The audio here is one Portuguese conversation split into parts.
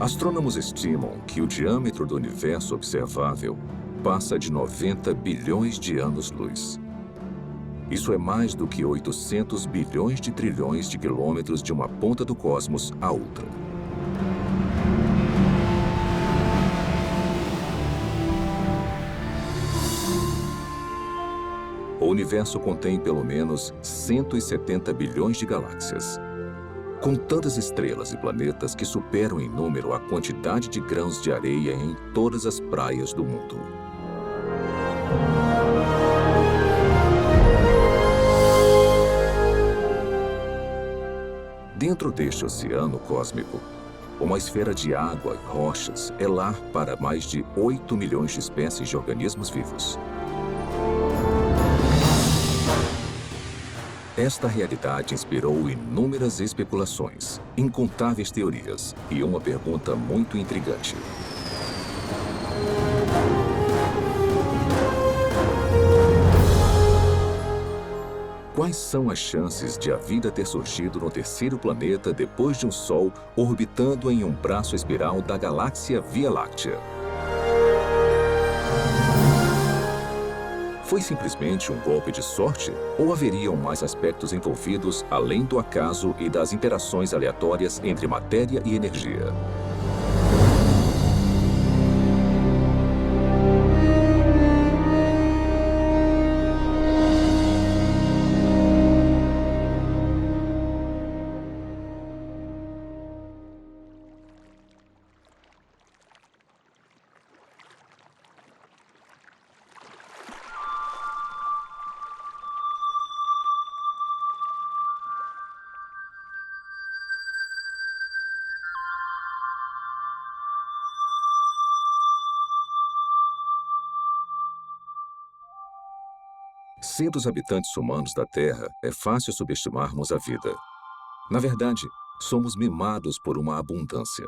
Astrônomos estimam que o diâmetro do universo observável passa de 90 bilhões de anos-luz. Isso é mais do que 800 bilhões de trilhões de quilômetros de uma ponta do cosmos à outra. O universo contém pelo menos 170 bilhões de galáxias. Com tantas estrelas e planetas que superam em número a quantidade de grãos de areia em todas as praias do mundo. Dentro deste oceano cósmico, uma esfera de água e rochas é lar para mais de 8 milhões de espécies de organismos vivos. Esta realidade inspirou inúmeras especulações, incontáveis teorias e uma pergunta muito intrigante. Quais são as chances de a vida ter surgido no terceiro planeta depois de um Sol orbitando em um braço espiral da galáxia Via Láctea? Foi simplesmente um golpe de sorte ou haveriam mais aspectos envolvidos além do acaso e das interações aleatórias entre matéria e energia? Sendo os habitantes humanos da Terra, é fácil subestimarmos a vida. Na verdade, somos mimados por uma abundância.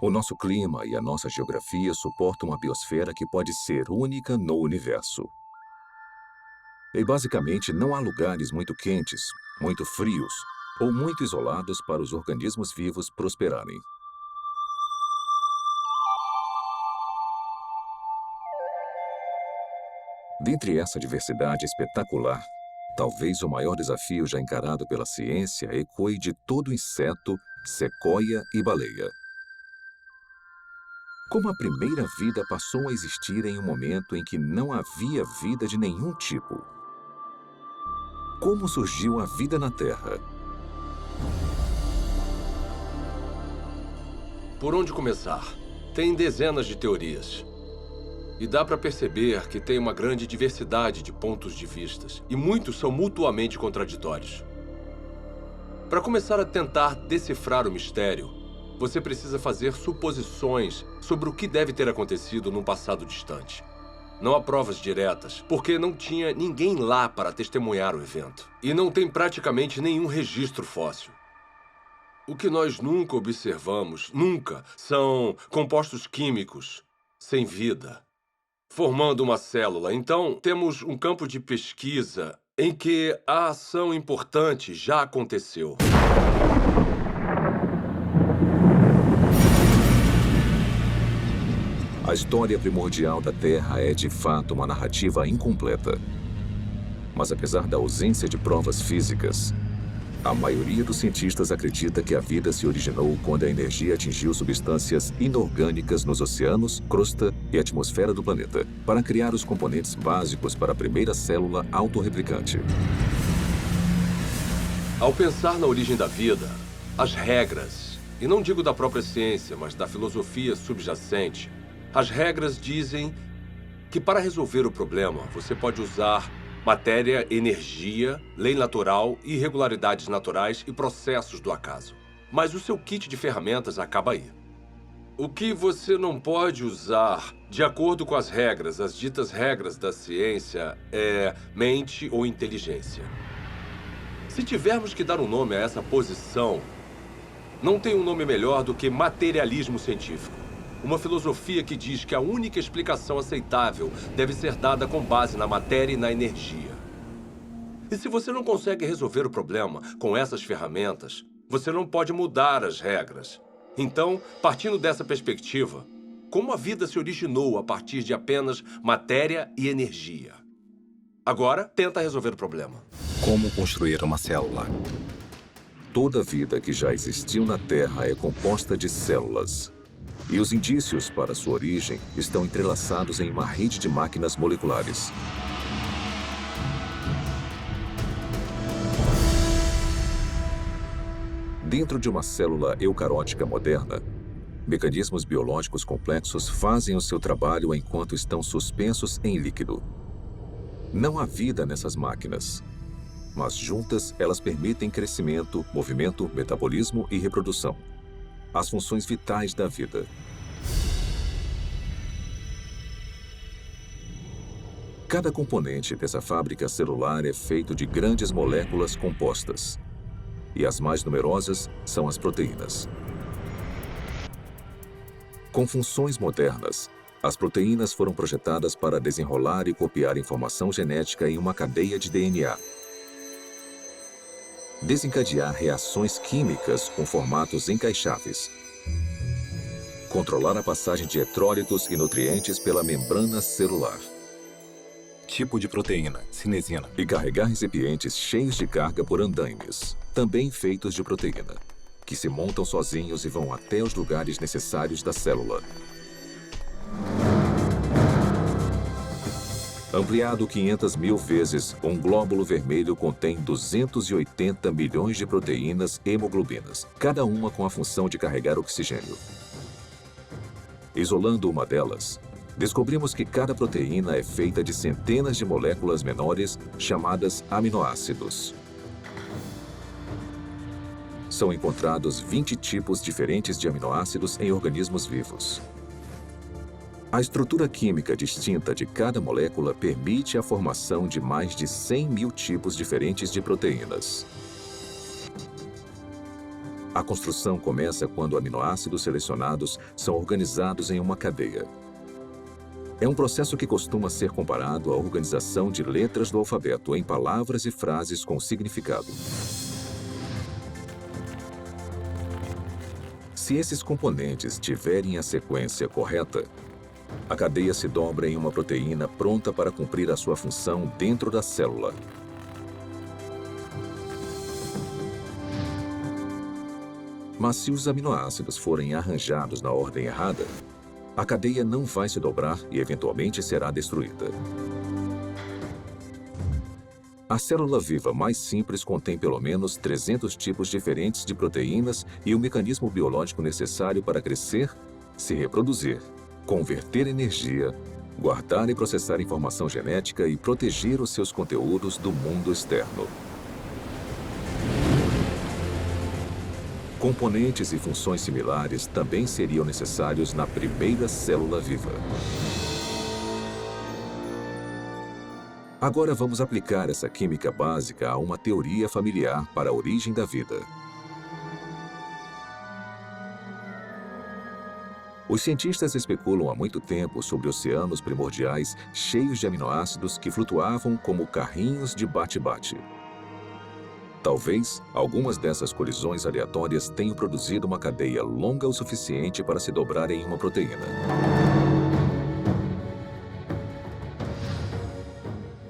O nosso clima e a nossa geografia suportam uma biosfera que pode ser única no universo. E basicamente não há lugares muito quentes, muito frios ou muito isolados para os organismos vivos prosperarem. Dentre essa diversidade espetacular, talvez o maior desafio já encarado pela ciência ecoe de todo inseto, sequoia e baleia. Como a primeira vida passou a existir em um momento em que não havia vida de nenhum tipo? Como surgiu a vida na Terra? Por onde começar? Tem dezenas de teorias. E dá para perceber que tem uma grande diversidade de pontos de vistas, e muitos são mutuamente contraditórios. Para começar a tentar decifrar o mistério, você precisa fazer suposições sobre o que deve ter acontecido num passado distante. Não há provas diretas, porque não tinha ninguém lá para testemunhar o evento. E não tem praticamente nenhum registro fóssil. O que nós nunca observamos, são compostos químicos sem vida, formando uma célula. Então, temos um campo de pesquisa em que a ação importante já aconteceu. A história primordial da Terra é, de fato, uma narrativa incompleta. Mas apesar da ausência de provas físicas, a maioria dos cientistas acredita que a vida se originou quando a energia atingiu substâncias inorgânicas nos oceanos, crosta e atmosfera do planeta, para criar os componentes básicos para a primeira célula autorreplicante. Ao pensar na origem da vida, as regras, e não digo da própria ciência, mas da filosofia subjacente, as regras dizem que para resolver o problema, você pode usar matéria, energia, lei natural, irregularidades naturais e processos do acaso. Mas o seu kit de ferramentas acaba aí. O que você não pode usar, de acordo com as regras, as ditas regras da ciência, é mente ou inteligência. Se tivermos que dar um nome a essa posição, não tem um nome melhor do que materialismo científico. Uma filosofia que diz que a única explicação aceitável deve ser dada com base na matéria e na energia. E se você não consegue resolver o problema com essas ferramentas, você não pode mudar as regras. Então, partindo dessa perspectiva, como a vida se originou a partir de apenas matéria e energia? Agora, tenta resolver o problema. Como construir uma célula? Toda a vida que já existiu na Terra é composta de células. E os indícios para sua origem estão entrelaçados em uma rede de máquinas moleculares. Dentro de uma célula eucarótica moderna, mecanismos biológicos complexos fazem o seu trabalho enquanto estão suspensos em líquido. Não há vida nessas máquinas, mas juntas elas permitem crescimento, movimento, metabolismo e reprodução, as funções vitais da vida. Cada componente dessa fábrica celular é feito de grandes moléculas compostas. E as mais numerosas são as proteínas. Com funções modernas, as proteínas foram projetadas para desenrolar e copiar informação genética em uma cadeia de DNA. Desencadear reações químicas com formatos encaixáveis. Controlar a passagem de eletrólitos e nutrientes pela membrana celular. Tipo de proteína, cinesina. E carregar recipientes cheios de carga por andaimes, também feitos de proteína, que se montam sozinhos e vão até os lugares necessários da célula. Ampliado 500.000 vezes, um glóbulo vermelho contém 280 milhões de proteínas hemoglobinas, cada uma com a função de carregar oxigênio. Isolando uma delas, descobrimos que cada proteína é feita de centenas de moléculas menores chamadas aminoácidos. São encontrados 20 tipos diferentes de aminoácidos em organismos vivos. A estrutura química distinta de cada molécula permite a formação de mais de 100.000 tipos diferentes de proteínas. A construção começa quando aminoácidos selecionados são organizados em uma cadeia. É um processo que costuma ser comparado à organização de letras do alfabeto em palavras e frases com significado. Se esses componentes tiverem a sequência correta, a cadeia se dobra em uma proteína pronta para cumprir a sua função dentro da célula. Mas se os aminoácidos forem arranjados na ordem errada, a cadeia não vai se dobrar e eventualmente será destruída. A célula viva mais simples contém pelo menos 300 tipos diferentes de proteínas e o mecanismo biológico necessário para crescer, se reproduzir, converter energia, guardar e processar informação genética e proteger os seus conteúdos do mundo externo. Componentes e funções similares também seriam necessários na primeira célula viva. Agora vamos aplicar essa química básica a uma teoria familiar para a origem da vida. Os cientistas especulam há muito tempo sobre oceanos primordiais cheios de aminoácidos que flutuavam como carrinhos de bate-bate. Talvez algumas dessas colisões aleatórias tenham produzido uma cadeia longa o suficiente para se dobrar em uma proteína.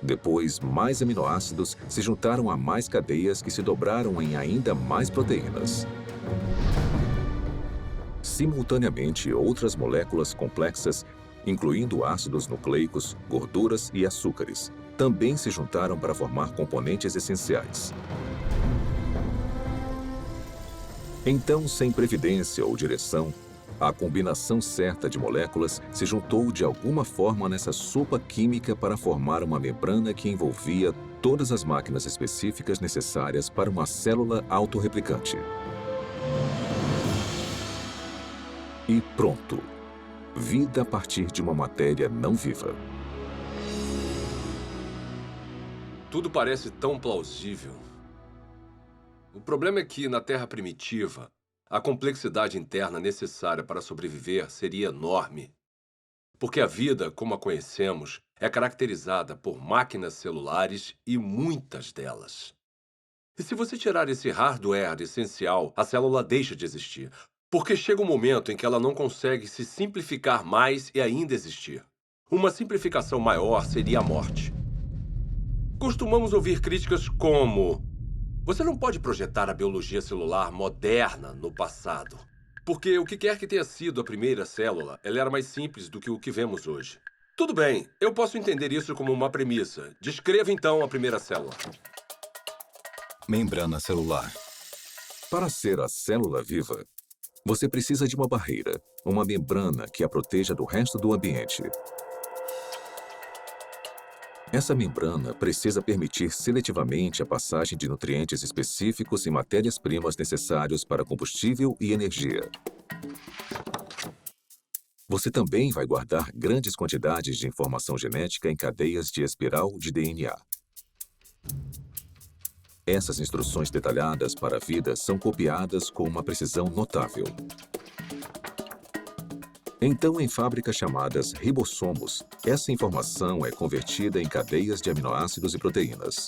Depois, mais aminoácidos se juntaram a mais cadeias que se dobraram em ainda mais proteínas. Simultaneamente, outras moléculas complexas, incluindo ácidos nucleicos, gorduras e açúcares, também se juntaram para formar componentes essenciais. Então, sem previdência ou direção, a combinação certa de moléculas se juntou de alguma forma nessa sopa química para formar uma membrana que envolvia todas as máquinas específicas necessárias para uma célula autorreplicante. E pronto! Vida a partir de uma matéria não viva. Tudo parece tão plausível. O problema é que, na Terra primitiva, a complexidade interna necessária para sobreviver seria enorme. Porque a vida, como a conhecemos, é caracterizada por máquinas celulares e muitas delas. E se você tirar esse hardware essencial, a célula deixa de existir, porque chega um momento em que ela não consegue se simplificar mais e ainda existir. Uma simplificação maior seria a morte. Costumamos ouvir críticas como: você não pode projetar a biologia celular moderna no passado, porque o que quer que tenha sido a primeira célula, ela era mais simples do que o que vemos hoje. Tudo bem, eu posso entender isso como uma premissa. Descreva então a primeira célula. Membrana celular. Para ser a célula viva, você precisa de uma barreira, uma membrana que a proteja do resto do ambiente. Essa membrana precisa permitir seletivamente a passagem de nutrientes específicos e matérias-primas necessários para combustível e energia. Você também vai guardar grandes quantidades de informação genética em cadeias de espiral de DNA. Essas instruções detalhadas para a vida são copiadas com uma precisão notável. Então, em fábricas chamadas ribossomos, essa informação é convertida em cadeias de aminoácidos e proteínas.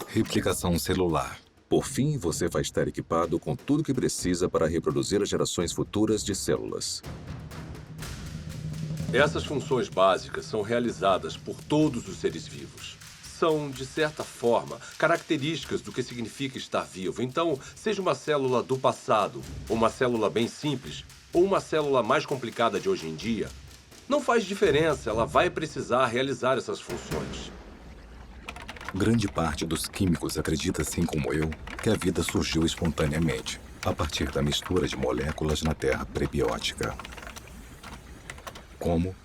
Replicação celular. Por fim, você vai estar equipado com tudo o que precisa para reproduzir as gerações futuras de células. Essas funções básicas são realizadas por todos os seres vivos. São, de certa forma, características do que significa estar vivo. Então, seja uma célula do passado, uma célula bem simples, ou uma célula mais complicada de hoje em dia, não faz diferença, ela vai precisar realizar essas funções. Grande parte dos químicos acredita, assim como eu, que a vida surgiu espontaneamente, a partir da mistura de moléculas na terra prebiótica. Como?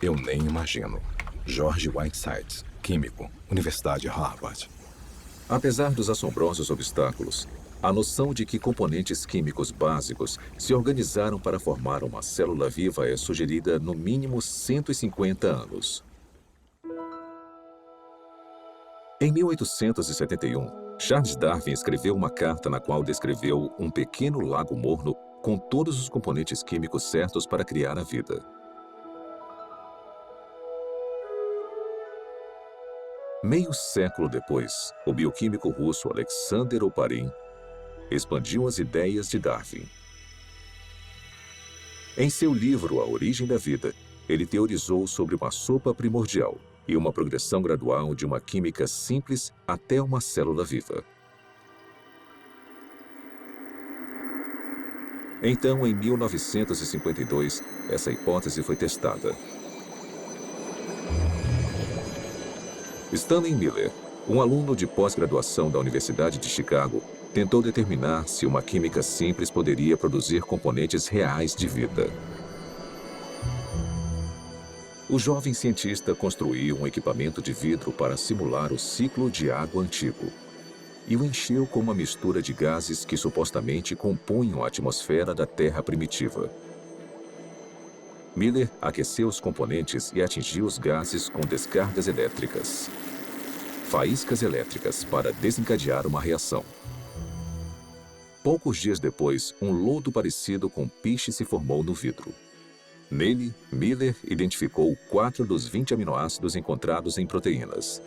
Eu nem imagino. George Whiteside, químico, Universidade Harvard. Apesar dos assombrosos obstáculos, a noção de que componentes químicos básicos se organizaram para formar uma célula viva é sugerida no mínimo 150 anos. Em 1871, Charles Darwin escreveu uma carta na qual descreveu um pequeno lago morno com todos os componentes químicos certos para criar a vida. Meio século depois, o bioquímico russo Alexander Oparin expandiu as ideias de Darwin. Em seu livro A Origem da Vida, ele teorizou sobre uma sopa primordial e uma progressão gradual de uma química simples até uma célula viva. Então, em 1952, essa hipótese foi testada. Stanley Miller, um aluno de pós-graduação da Universidade de Chicago, tentou determinar se uma química simples poderia produzir componentes reais de vida. O jovem cientista construiu um equipamento de vidro para simular o ciclo de água antigo e o encheu com uma mistura de gases que supostamente compunham a atmosfera da Terra primitiva. Miller aqueceu os componentes e atingiu os gases com descargas elétricas. Faíscas elétricas para desencadear uma reação. Poucos dias depois, um lodo parecido com piche se formou no vidro. Nele, Miller identificou 4 dos 20 aminoácidos encontrados em proteínas.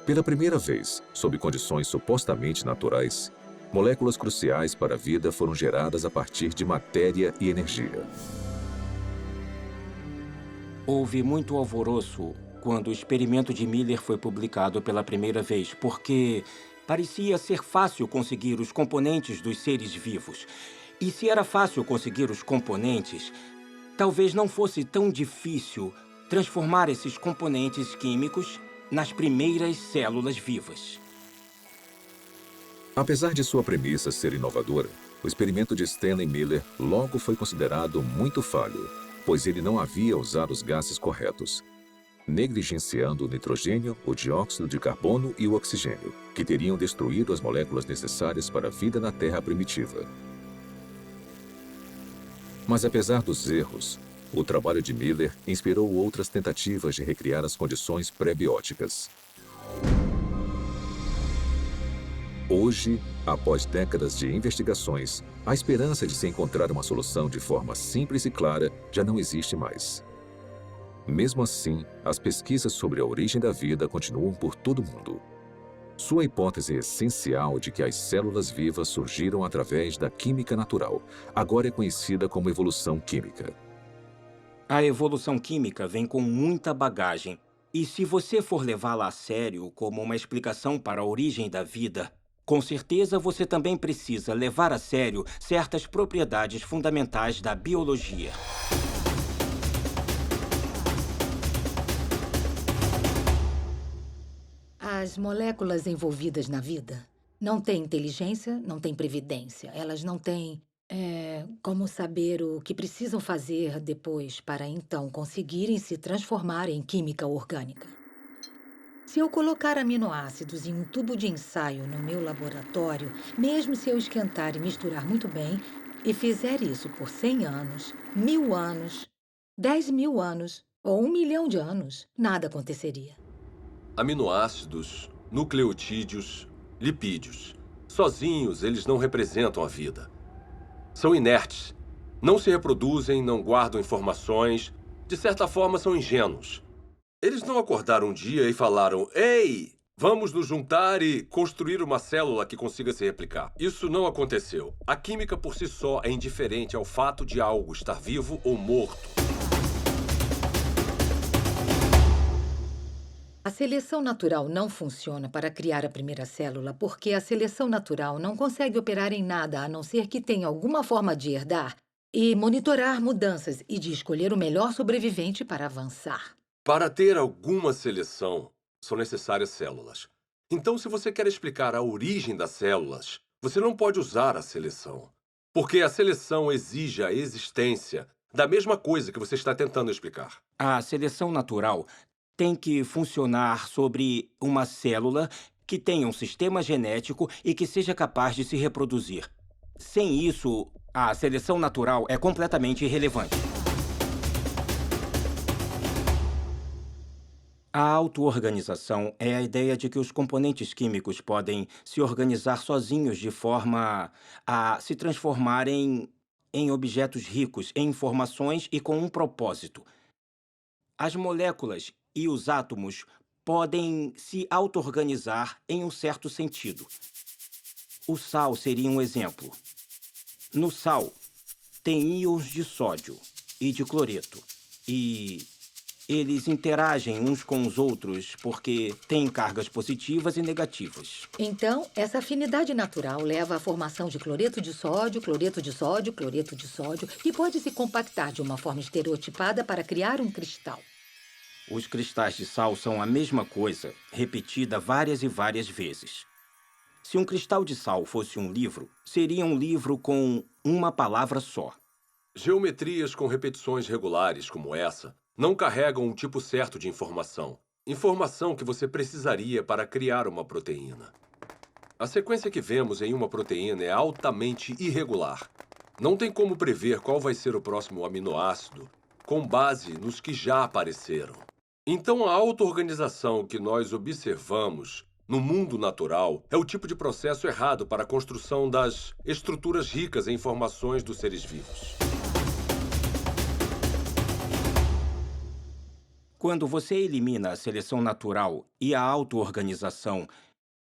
Pela primeira vez, sob condições supostamente naturais, moléculas cruciais para a vida foram geradas a partir de matéria e energia. Houve muito alvoroço quando o experimento de Miller foi publicado pela primeira vez, porque parecia ser fácil conseguir os componentes dos seres vivos. E se era fácil conseguir os componentes, talvez não fosse tão difícil transformar esses componentes químicos nas primeiras células vivas. Apesar de sua premissa ser inovadora, o experimento de Stanley Miller logo foi considerado muito falho, pois ele não havia usado os gases corretos, negligenciando o nitrogênio, o dióxido de carbono e o oxigênio, que teriam destruído as moléculas necessárias para a vida na Terra primitiva. Mas apesar dos erros, o trabalho de Miller inspirou outras tentativas de recriar as condições pré-bióticas. Hoje, após décadas de investigações, A esperança de se encontrar uma solução de forma simples e clara já não existe mais. Mesmo assim, as pesquisas sobre a origem da vida continuam por todo o mundo. Sua hipótese essencial de que as células vivas surgiram através da química natural agora é conhecida como evolução química. A evolução química vem com muita bagagem. E se você for levá-la a sério como uma explicação para a origem da vida, com certeza você também precisa levar a sério certas propriedades fundamentais da biologia. As moléculas envolvidas na vida não têm inteligência, não têm previdência. Elas não têm como saber o que precisam fazer depois para então conseguirem se transformar em química orgânica. Se eu colocar aminoácidos em um tubo de ensaio no meu laboratório, mesmo se eu esquentar e misturar muito bem, e fizer isso por 100 anos, 1000 anos, 10.000 anos ou 1 milhão de anos, nada aconteceria. Aminoácidos, nucleotídeos, lipídios. Sozinhos, eles não representam a vida. São inertes. Não se reproduzem, não guardam informações. De certa forma, são ingênuos. Eles não acordaram um dia e falaram: "Ei, vamos nos juntar e construir uma célula que consiga se replicar." Isso não aconteceu. A química por si só é indiferente ao fato de algo estar vivo ou morto. A seleção natural não funciona para criar a primeira célula porque a seleção natural não consegue operar em nada a não ser que tenha alguma forma de herdar e monitorar mudanças e de escolher o melhor sobrevivente para avançar. Para ter alguma seleção, são necessárias células. Então, se você quer explicar a origem das células, você não pode usar a seleção. Porque a seleção exige a existência da mesma coisa que você está tentando explicar. A seleção natural tem que funcionar sobre uma célula que tenha um sistema genético e que seja capaz de se reproduzir. Sem isso, a seleção natural é completamente irrelevante. A auto-organização é a ideia de que os componentes químicos podem se organizar sozinhos de forma a se transformarem em objetos ricos em informações e com um propósito. As moléculas e os átomos podem se auto-organizar em um certo sentido. O sal seria um exemplo. No sal, tem íons de sódio e de cloreto. E eles interagem uns com os outros porque têm cargas positivas e negativas. Então, essa afinidade natural leva à formação de cloreto de sódio, cloreto de sódio, cloreto de sódio, que pode se compactar de uma forma estereotipada para criar um cristal. Os cristais de sal são a mesma coisa, repetida várias e várias vezes. Se um cristal de sal fosse um livro, seria um livro com uma palavra só. Geometrias com repetições regulares como essa não carregam um tipo certo de informação. Informação que você precisaria para criar uma proteína. A sequência que vemos em uma proteína é altamente irregular. Não tem como prever qual vai ser o próximo aminoácido com base nos que já apareceram. Então, a auto-organização que nós observamos no mundo natural é o tipo de processo errado para a construção das estruturas ricas em informações dos seres vivos. Quando você elimina a seleção natural e a auto-organização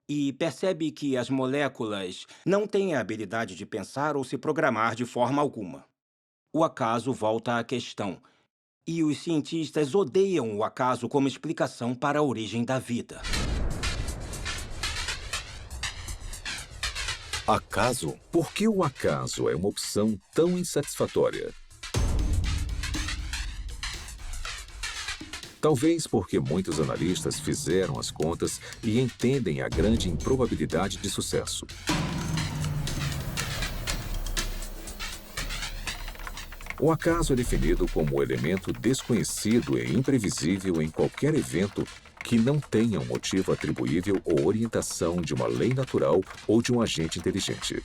e percebe que as moléculas não têm a habilidade de pensar ou se programar de forma alguma, o acaso volta à questão. E os cientistas odeiam o acaso como explicação para a origem da vida. Acaso? Por que o acaso é uma opção tão insatisfatória? Talvez porque muitos analistas fizeram as contas e entendem a grande improbabilidade de sucesso. O acaso é definido como o elemento desconhecido e imprevisível em qualquer evento que não tenha um motivo atribuível ou orientação de uma lei natural ou de um agente inteligente.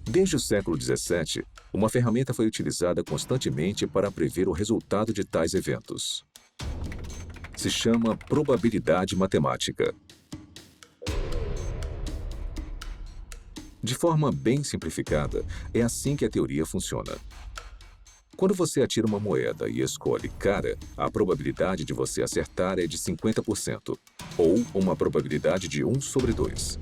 Desde o século XVII, uma ferramenta foi utilizada constantemente para prever o resultado de tais eventos. Se chama probabilidade matemática. De forma bem simplificada, é assim que a teoria funciona. Quando você atira uma moeda e escolhe cara, a probabilidade de você acertar é de 50%, ou uma probabilidade de 1 sobre 2.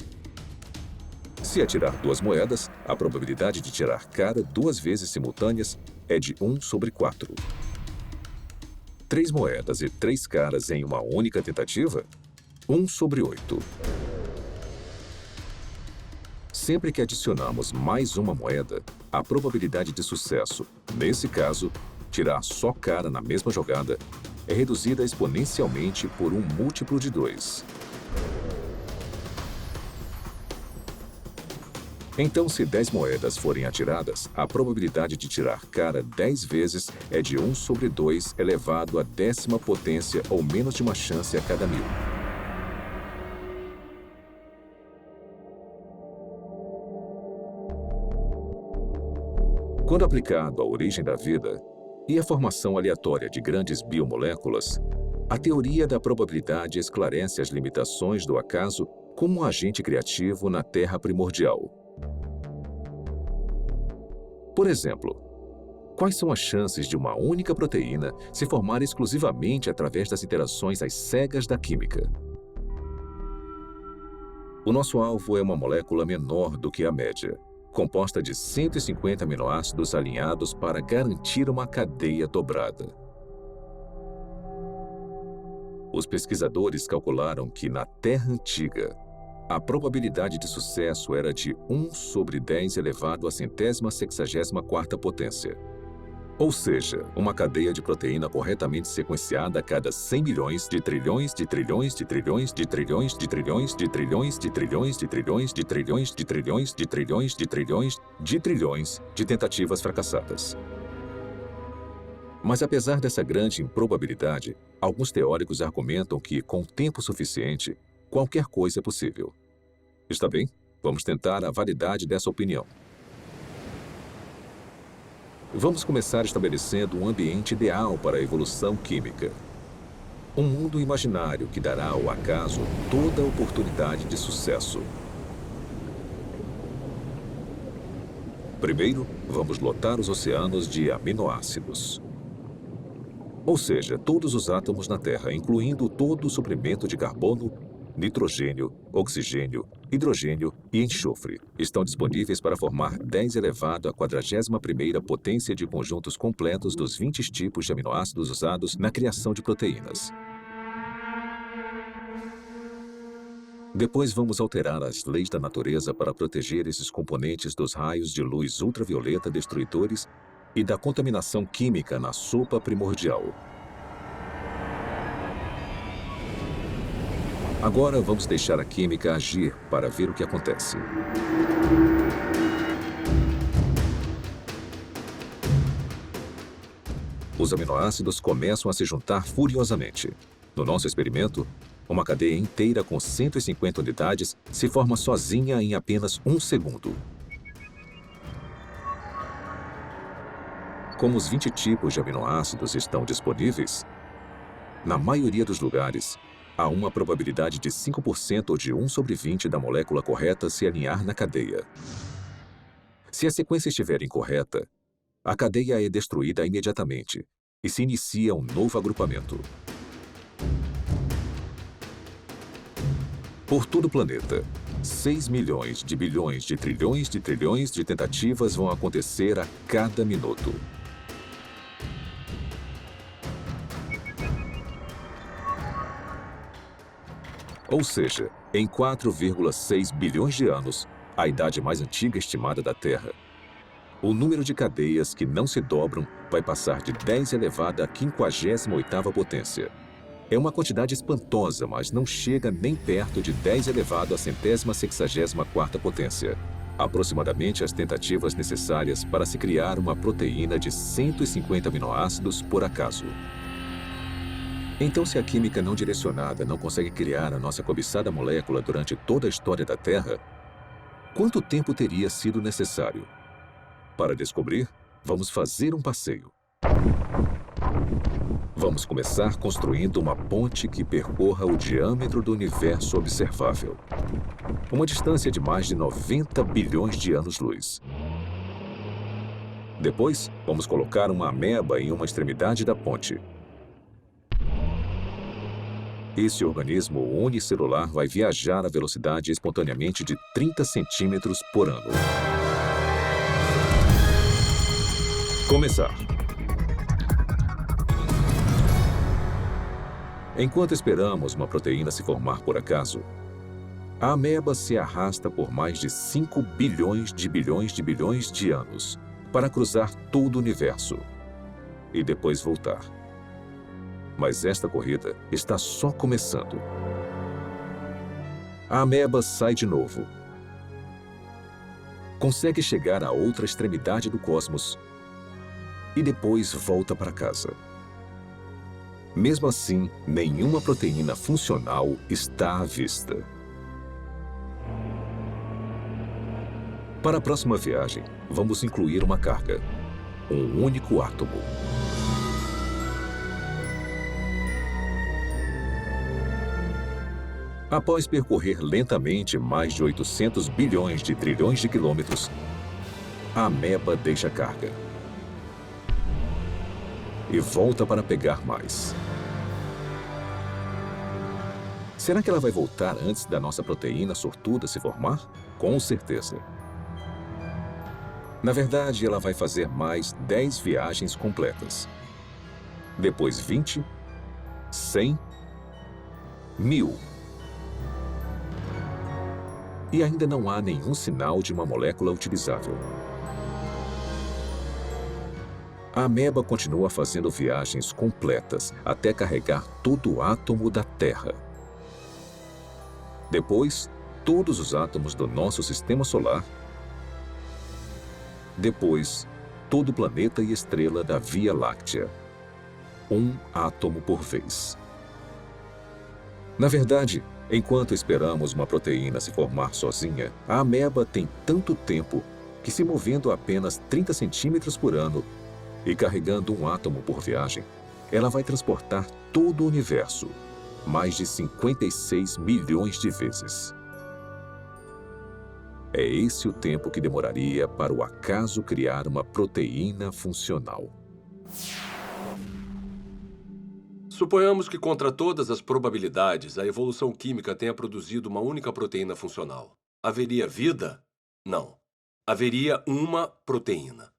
Se atirar 2 moedas, a probabilidade de tirar cara 2 vezes simultâneas é de 1 sobre 4. 3 moedas e 3 caras em uma única tentativa? 1 sobre 8. Sempre que adicionamos mais uma moeda, a probabilidade de sucesso, nesse caso, tirar só cara na mesma jogada, é reduzida exponencialmente por um múltiplo de 2. Então, se 10 moedas forem atiradas, a probabilidade de tirar cara 10 vezes é de 1 sobre 2 elevado à 10ª potência ou menos de uma chance a cada 1000. Quando aplicado à origem da vida e à formação aleatória de grandes biomoléculas, a teoria da probabilidade esclarece as limitações do acaso como um agente criativo na Terra primordial. Por exemplo, quais são as chances de uma única proteína se formar exclusivamente através das interações às cegas da química? O nosso alvo é uma molécula menor do que a média, composta de 150 aminoácidos alinhados para garantir uma cadeia dobrada. Os pesquisadores calcularam que, na Terra antiga, a probabilidade de sucesso era de 1 sobre 10 elevado à 164ª potência. Ou seja, uma cadeia de proteína corretamente sequenciada a cada 100 milhões de trilhões de trilhões de trilhões de trilhões de trilhões de trilhões de trilhões de trilhões de trilhões de trilhões de trilhões de trilhões de trilhões de tentativas fracassadas. Mas apesar dessa grande improbabilidade, alguns teóricos argumentam que, com tempo suficiente, qualquer coisa é possível. Está bem? Vamos tentar a validade dessa opinião. Vamos começar estabelecendo um ambiente ideal para a evolução química. Um mundo imaginário que dará ao acaso toda a oportunidade de sucesso. Primeiro, vamos lotar os oceanos de aminoácidos. Ou seja, todos os átomos na Terra, incluindo todo o suprimento de carbono, nitrogênio, oxigênio, hidrogênio e enxofre, estão disponíveis para formar 10 elevado à 41ª potência de conjuntos completos dos 20 tipos de aminoácidos usados na criação de proteínas. Depois vamos alterar as leis da natureza para proteger esses componentes dos raios de luz ultravioleta destruidores e da contaminação química na sopa primordial. Agora vamos deixar a química agir para ver o que acontece. Os aminoácidos começam a se juntar furiosamente. No nosso experimento, uma cadeia inteira com 150 unidades se forma sozinha em apenas 1 segundo. Como os 20 tipos de aminoácidos estão disponíveis, na maioria dos lugares, há uma probabilidade de 5% ou de 1 sobre 20 da molécula correta se alinhar na cadeia. Se a sequência estiver incorreta, a cadeia é destruída imediatamente e se inicia um novo agrupamento. Por todo o planeta, 6 milhões de bilhões de trilhões de tentativas vão acontecer a cada minuto. Ou seja, em 4,6 bilhões de anos, a idade mais antiga estimada da Terra, o número de cadeias que não se dobram vai passar de 10 elevado à 58ª potência. É uma quantidade espantosa, mas não chega nem perto de 10 elevado à 164ª potência. Aproximadamente as tentativas necessárias para se criar uma proteína de 150 aminoácidos por acaso. Então, se a química não direcionada não consegue criar a nossa cobiçada molécula durante toda a história da Terra, quanto tempo teria sido necessário? Para descobrir, vamos fazer um passeio. Vamos começar construindo uma ponte que percorra o diâmetro do universo observável. Uma distância de mais de 90 bilhões de anos-luz. Depois, vamos colocar uma ameba em uma extremidade da ponte. Esse organismo unicelular vai viajar a velocidade espontaneamente de 30 centímetros por ano. Começar. Enquanto esperamos uma proteína se formar por acaso, a ameba se arrasta por mais de 5 bilhões de anos para cruzar todo o universo e depois voltar. Mas esta corrida está só começando. A ameba sai de novo. Consegue chegar à outra extremidade do cosmos e depois volta para casa. Mesmo assim, nenhuma proteína funcional está à vista. Para a próxima viagem, vamos incluir uma carga, um único átomo. Após percorrer lentamente mais de 800 bilhões de trilhões de quilômetros, a ameba deixa a carga e volta para pegar mais. Será que ela vai voltar antes da nossa proteína sortuda se formar? Com certeza. Na verdade, ela vai fazer mais 10 viagens completas. Depois 20, 100, 1000. E ainda não há nenhum sinal de uma molécula utilizável. A ameba continua fazendo viagens completas até carregar todo o átomo da Terra. Depois, todos os átomos do nosso sistema solar. Depois, todo o planeta e estrela da Via Láctea. Um átomo por vez. Na verdade, enquanto esperamos uma proteína se formar sozinha, a ameba tem tanto tempo que, se movendo a apenas 30 centímetros por ano e carregando um átomo por viagem, ela vai transportar todo o universo, mais de 56 milhões de vezes. É esse o tempo que demoraria para o acaso criar uma proteína funcional. Suponhamos que, contra todas as probabilidades, a evolução química tenha produzido uma única proteína funcional. Haveria vida? Não. Haveria uma proteína.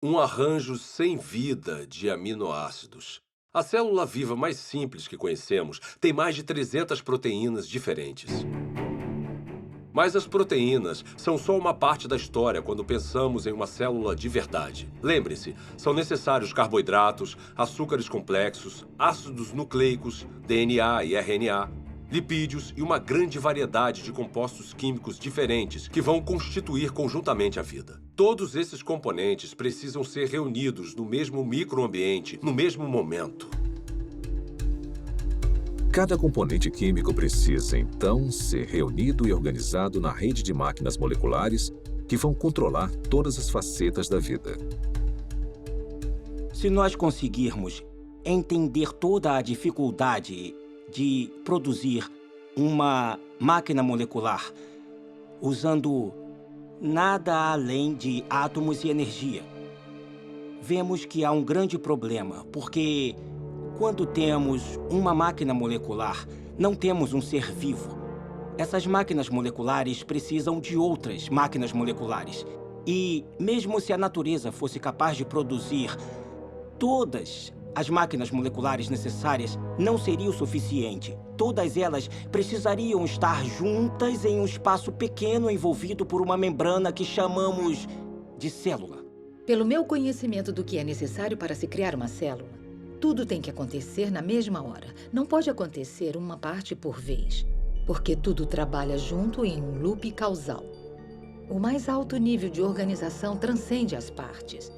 Um arranjo sem vida de aminoácidos. A célula viva mais simples que conhecemos tem mais de 300 proteínas diferentes. Mas as proteínas são só uma parte da história quando pensamos em uma célula de verdade. Lembre-se, são necessários carboidratos, açúcares complexos, ácidos nucleicos, DNA e RNA, lipídios e uma grande variedade de compostos químicos diferentes que vão constituir conjuntamente a vida. Todos esses componentes precisam ser reunidos no mesmo microambiente, no mesmo momento. Cada componente químico precisa, então, ser reunido e organizado na rede de máquinas moleculares que vão controlar todas as facetas da vida. Se nós conseguirmos entender toda a dificuldade de produzir uma máquina molecular usando nada além de átomos e energia, vemos que há um grande problema, porque quando temos uma máquina molecular, não temos um ser vivo. Essas máquinas moleculares precisam de outras máquinas moleculares. E mesmo se a natureza fosse capaz de produzir todas as máquinas moleculares necessárias, não seria o suficiente. Todas elas precisariam estar juntas em um espaço pequeno envolvido por uma membrana que chamamos de célula. Pelo meu conhecimento do que é necessário para se criar uma célula, tudo tem que acontecer na mesma hora. Não pode acontecer uma parte por vez, porque tudo trabalha junto em um loop causal. O mais alto nível de organização transcende as partes.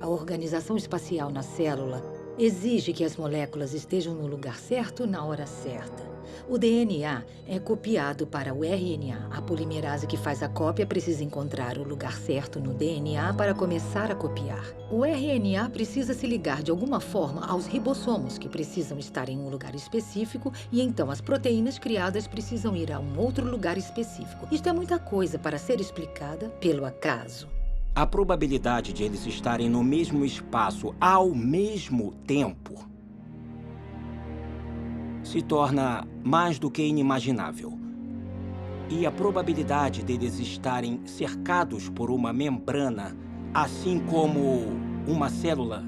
A organização espacial na célula exige que as moléculas estejam no lugar certo na hora certa. O DNA é copiado para o RNA. A polimerase que faz a cópia precisa encontrar o lugar certo no DNA para começar a copiar. O RNA precisa se ligar de alguma forma aos ribossomos, que precisam estar em um lugar específico, e então as proteínas criadas precisam ir a um outro lugar específico. Isto é muita coisa para ser explicada pelo acaso. A probabilidade de eles estarem no mesmo espaço ao mesmo tempo se torna mais do que inimaginável. E a probabilidade deles estarem cercados por uma membrana, assim como uma célula,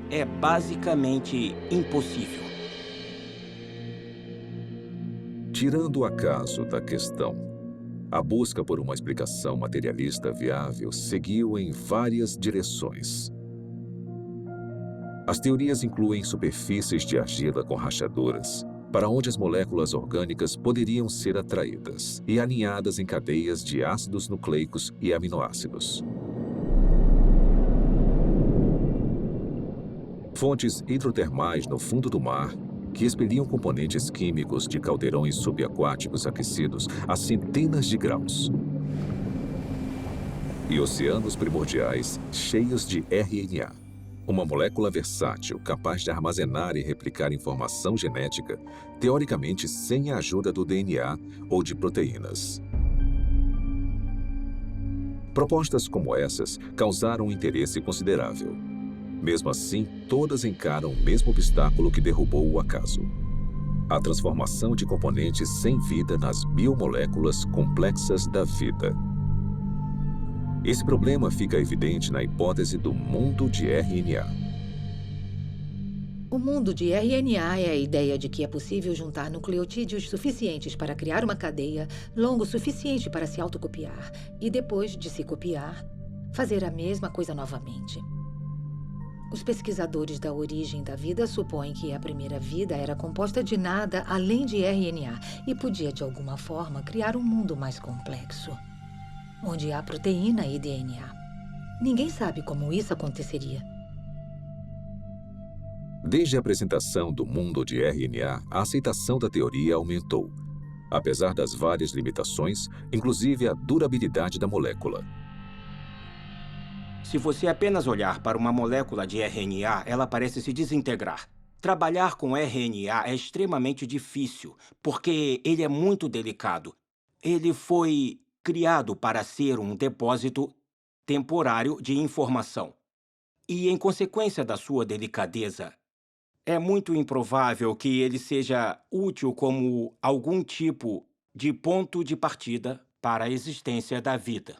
é basicamente impossível. Tirando o acaso da questão, a busca por uma explicação materialista viável seguiu em várias direções. As teorias incluem superfícies de argila com rachaduras, para onde as moléculas orgânicas poderiam ser atraídas e alinhadas em cadeias de ácidos nucleicos e aminoácidos. Fontes hidrotermais no fundo do mar, que expeliam componentes químicos de caldeirões subaquáticos aquecidos a centenas de graus. E oceanos primordiais cheios de RNA. Uma molécula versátil, capaz de armazenar e replicar informação genética, teoricamente sem a ajuda do DNA ou de proteínas. Propostas como essas causaram um interesse considerável. Mesmo assim, todas encaram o mesmo obstáculo que derrubou o acaso: a transformação de componentes sem vida nas biomoléculas complexas da vida. Esse problema fica evidente na hipótese do mundo de RNA. O mundo de RNA é a ideia de que é possível juntar nucleotídeos suficientes para criar uma cadeia longo o suficiente para se autocopiar e, depois de se copiar, fazer a mesma coisa novamente. Os pesquisadores da origem da vida supõem que a primeira vida era composta de nada além de RNA e podia, de alguma forma, criar um mundo mais complexo, onde há proteína e DNA. Ninguém sabe como isso aconteceria. Desde a apresentação do mundo de RNA, a aceitação da teoria aumentou, apesar das várias limitações, inclusive a durabilidade da molécula. Se você apenas olhar para uma molécula de RNA, ela parece se desintegrar. Trabalhar com RNA é extremamente difícil, porque ele é muito delicado. Ele foi criado para ser um depósito temporário de informação. E, em consequência da sua delicadeza, é muito improvável que ele seja útil como algum tipo de ponto de partida para a existência da vida.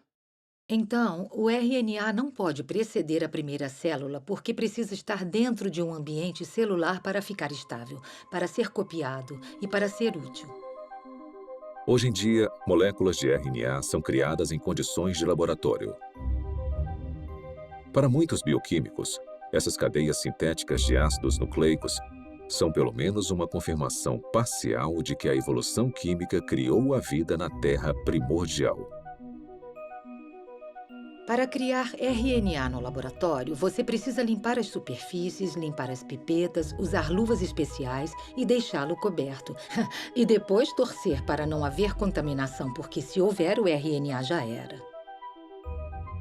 Então, o RNA não pode preceder a primeira célula porque precisa estar dentro de um ambiente celular para ficar estável, para ser copiado e para ser útil. Hoje em dia, moléculas de RNA são criadas em condições de laboratório. Para muitos bioquímicos, essas cadeias sintéticas de ácidos nucleicos são pelo menos uma confirmação parcial de que a evolução química criou a vida na Terra primordial. Para criar RNA no laboratório, você precisa limpar as superfícies, limpar as pipetas, usar luvas especiais e deixá-lo coberto. E depois torcer para não haver contaminação, porque se houver, o RNA já era.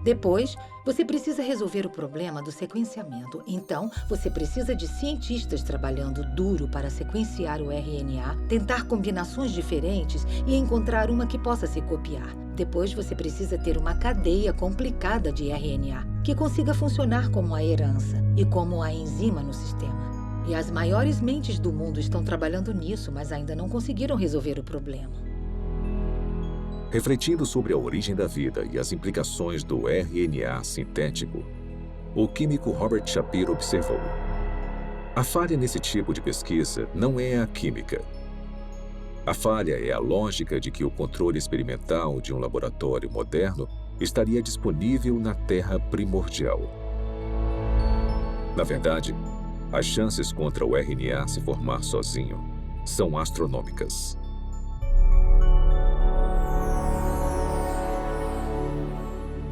Depois, você precisa resolver o problema do sequenciamento. Então, você precisa de cientistas trabalhando duro para sequenciar o RNA, tentar combinações diferentes e encontrar uma que possa se copiar. Depois, você precisa ter uma cadeia complicada de RNA que consiga funcionar como a herança e como a enzima no sistema. E as maiores mentes do mundo estão trabalhando nisso, mas ainda não conseguiram resolver o problema. Refletindo sobre a origem da vida e as implicações do RNA sintético, o químico Robert Shapiro observou: a falha nesse tipo de pesquisa não é a química. A falha é a lógica de que o controle experimental de um laboratório moderno estaria disponível na Terra primordial. Na verdade, as chances contra o RNA se formar sozinho são astronômicas.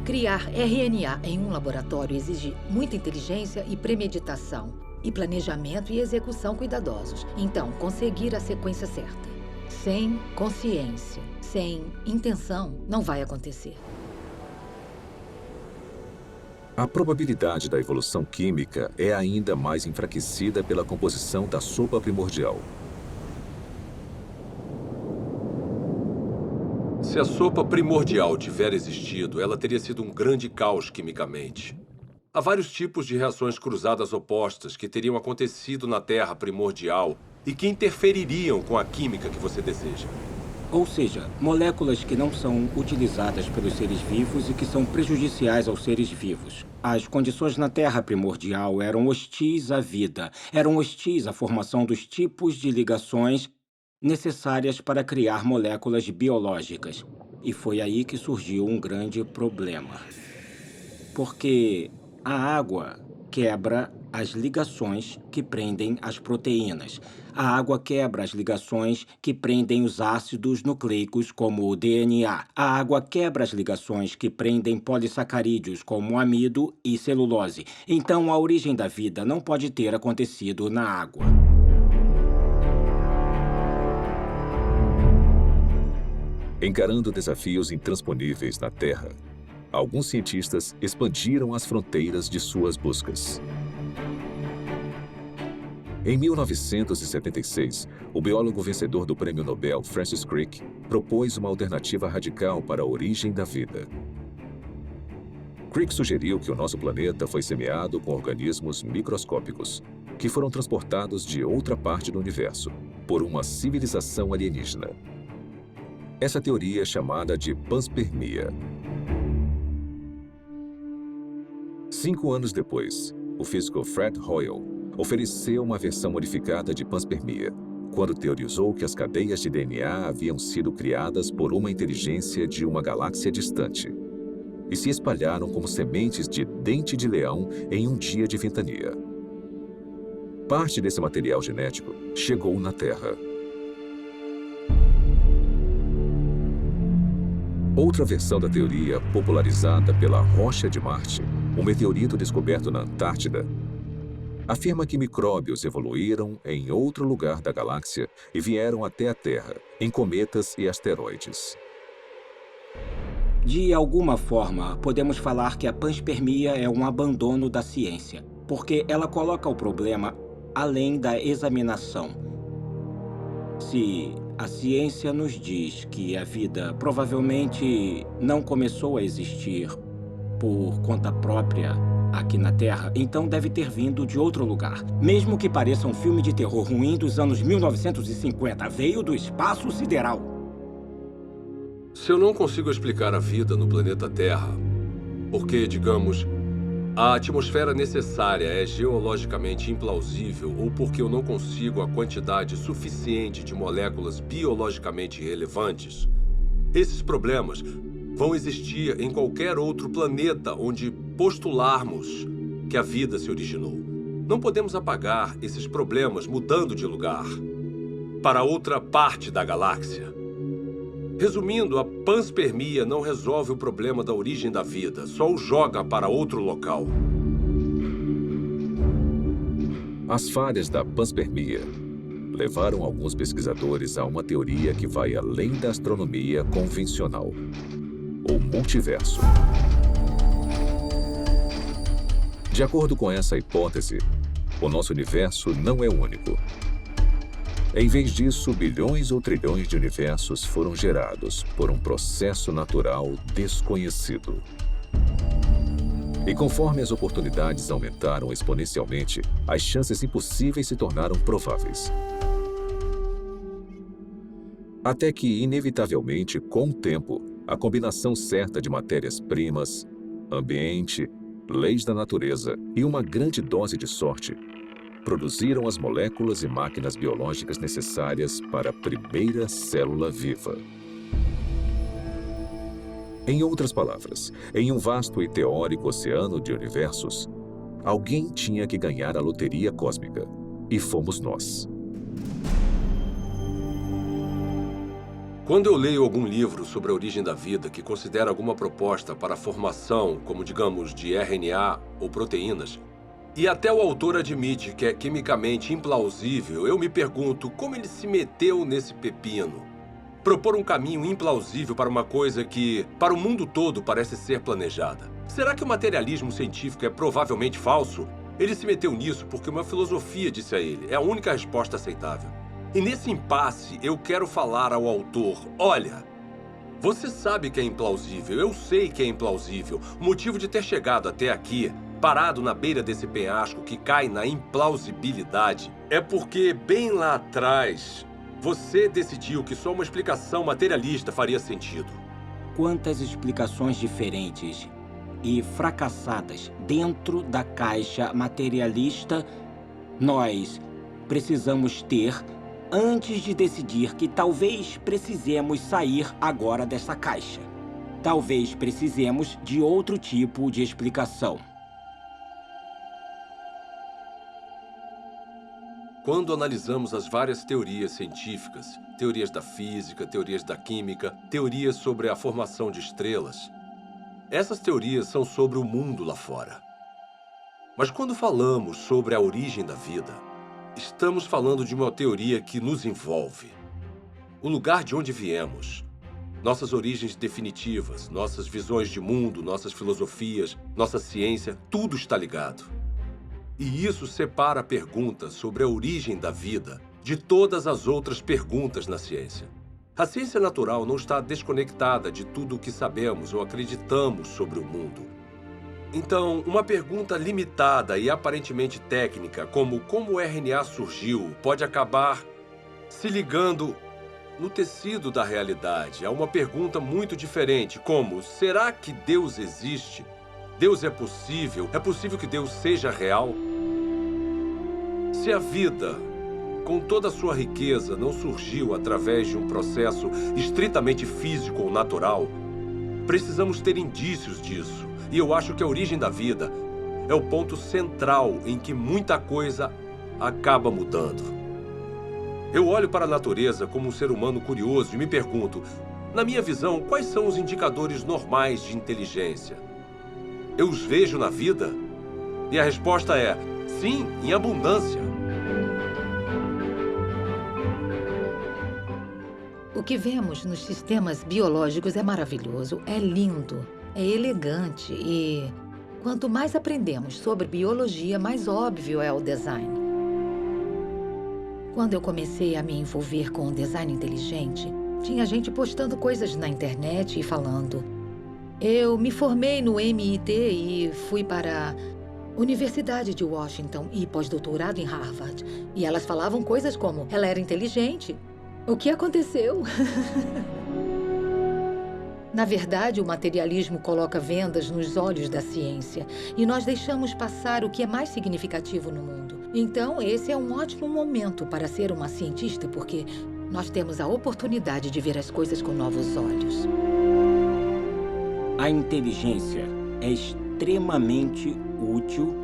Criar RNA em um laboratório exige muita inteligência e premeditação, e planejamento e execução cuidadosos. Então, conseguir a sequência certa. Sem consciência, sem intenção, não vai acontecer. A probabilidade da evolução química é ainda mais enfraquecida pela composição da sopa primordial. Se a sopa primordial tiver existido, ela teria sido um grande caos quimicamente. Há vários tipos de reações cruzadas opostas que teriam acontecido na Terra primordial e que interfeririam com a química que você deseja. Ou seja, moléculas que não são utilizadas pelos seres vivos e que são prejudiciais aos seres vivos. As condições na Terra primordial eram hostis à vida, eram hostis à formação dos tipos de ligações necessárias para criar moléculas biológicas. E foi aí que surgiu um grande problema. Porque a água quebra as ligações que prendem as proteínas. A água quebra as ligações que prendem os ácidos nucleicos, como o DNA. A água quebra as ligações que prendem polissacarídeos, como o amido e celulose. Então, a origem da vida não pode ter acontecido na água. Encarando desafios intransponíveis na Terra, alguns cientistas expandiram as fronteiras de suas buscas. Em 1976, o biólogo vencedor do Prêmio Nobel, Francis Crick, propôs uma alternativa radical para a origem da vida. Crick sugeriu que o nosso planeta foi semeado com organismos microscópicos, que foram transportados de outra parte do universo, por uma civilização alienígena. Essa teoria é chamada de panspermia. 5 anos depois, o físico Fred Hoyle ofereceu uma versão modificada de panspermia, quando teorizou que as cadeias de DNA haviam sido criadas por uma inteligência de uma galáxia distante e se espalharam como sementes de dente de leão em um dia de ventania. Parte desse material genético chegou na Terra. Outra versão da teoria, popularizada pela Rocha de Marte, um meteorito descoberto na Antártida, afirma que micróbios evoluíram em outro lugar da galáxia e vieram até a Terra, em cometas e asteroides. De alguma forma, podemos falar que a panspermia é um abandono da ciência, porque ela coloca o problema além da examinação. Se a ciência nos diz que a vida provavelmente não começou a existir por conta própria aqui na Terra, então deve ter vindo de outro lugar. Mesmo que pareça um filme de terror ruim dos anos 1950, veio do espaço sideral. Se eu não consigo explicar a vida no planeta Terra, porque, digamos, a atmosfera necessária é geologicamente implausível ou porque eu não consigo a quantidade suficiente de moléculas biologicamente relevantes, esses problemas vão existir em qualquer outro planeta onde postularmos que a vida se originou. Não podemos apagar esses problemas mudando de lugar para outra parte da galáxia. Resumindo, a panspermia não resolve o problema da origem da vida, só o joga para outro local. As falhas da panspermia levaram alguns pesquisadores a uma teoria que vai além da astronomia convencional: o multiverso. De acordo com essa hipótese, o nosso universo não é único. Em vez disso, bilhões ou trilhões de universos foram gerados por um processo natural desconhecido. E conforme as oportunidades aumentaram exponencialmente, as chances impossíveis se tornaram prováveis. Até que, inevitavelmente, com o tempo, a combinação certa de matérias-primas, ambiente, leis da natureza e uma grande dose de sorte produziram as moléculas e máquinas biológicas necessárias para a primeira célula viva. Em outras palavras, em um vasto e teórico oceano de universos, alguém tinha que ganhar a loteria cósmica, e fomos nós. Quando eu leio algum livro sobre a origem da vida que considera alguma proposta para a formação, como digamos, de RNA ou proteínas, e até o autor admite que é quimicamente implausível, eu me pergunto como ele se meteu nesse pepino. Propor um caminho implausível para uma coisa que, para o mundo todo, parece ser planejada. Será que o materialismo científico é provavelmente falso? Ele se meteu nisso porque uma filosofia disse a ele. É a única resposta aceitável. E nesse impasse, eu quero falar ao autor, olha, você sabe que é implausível, eu sei que é implausível. O motivo de ter chegado até aqui, parado na beira desse penhasco que cai na implausibilidade, é porque bem lá atrás, você decidiu que só uma explicação materialista faria sentido. Quantas explicações diferentes e fracassadas dentro da caixa materialista nós precisamos ter antes de decidir que talvez precisemos sair agora dessa caixa. Talvez precisemos de outro tipo de explicação. Quando analisamos as várias teorias científicas, teorias da física, teorias da química, teorias sobre a formação de estrelas, essas teorias são sobre o mundo lá fora. Mas quando falamos sobre a origem da vida, estamos falando de uma teoria que nos envolve. O lugar de onde viemos, nossas origens definitivas, nossas visões de mundo, nossas filosofias, nossa ciência, tudo está ligado. E isso separa a pergunta sobre a origem da vida de todas as outras perguntas na ciência. A ciência natural não está desconectada de tudo o que sabemos ou acreditamos sobre o mundo. Então, uma pergunta limitada e aparentemente técnica, como o RNA surgiu, pode acabar se ligando no tecido da realidade a uma pergunta muito diferente, como: será que Deus existe? Deus é possível? É possível que Deus seja real? Se a vida, com toda a sua riqueza, não surgiu através de um processo estritamente físico ou natural, precisamos ter indícios disso. E eu acho que a origem da vida é o ponto central em que muita coisa acaba mudando. Eu olho para a natureza como um ser humano curioso e me pergunto, na minha visão, quais são os indicadores normais de inteligência? Eu os vejo na vida? E a resposta é, sim, em abundância. O que vemos nos sistemas biológicos é maravilhoso, é lindo, é elegante e quanto mais aprendemos sobre biologia, mais óbvio é o design. Quando eu comecei a me envolver com o design inteligente, tinha gente postando coisas na internet e falando: eu me formei no MIT e fui para a Universidade de Washington e pós-doutorado em Harvard. E elas falavam coisas como: ela era inteligente. O que aconteceu? Na verdade, o materialismo coloca vendas nos olhos da ciência e nós deixamos passar o que é mais significativo no mundo. Então, esse é um ótimo momento para ser uma cientista, porque nós temos a oportunidade de ver as coisas com novos olhos. A inteligência é extremamente útil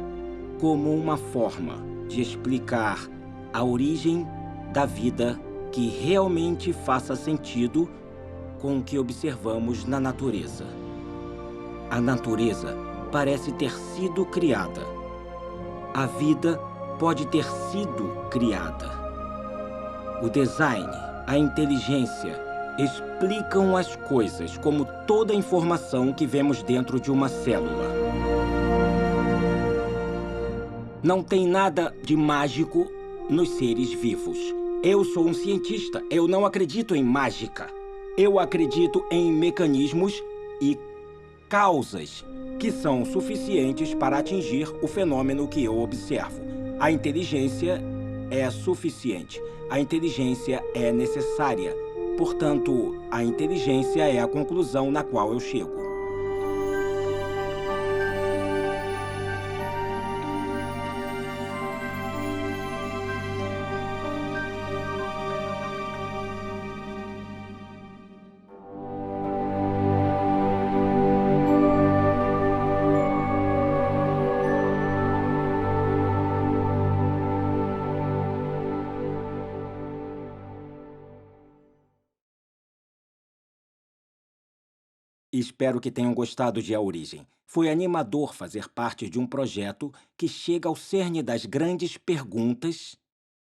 como uma forma de explicar a origem da vida que realmente faça sentido com o que observamos na natureza. A natureza parece ter sido criada. A vida pode ter sido criada. O design, a inteligência explicam as coisas como toda a informação que vemos dentro de uma célula. Não tem nada de mágico nos seres vivos. Eu sou um cientista, eu não acredito em mágica. Eu acredito em mecanismos e causas que são suficientes para atingir o fenômeno que eu observo. A inteligência é suficiente. A inteligência é necessária. Portanto, a inteligência é a conclusão na qual eu chego. Espero que tenham gostado de A Origem. Foi animador fazer parte de um projeto que chega ao cerne das grandes perguntas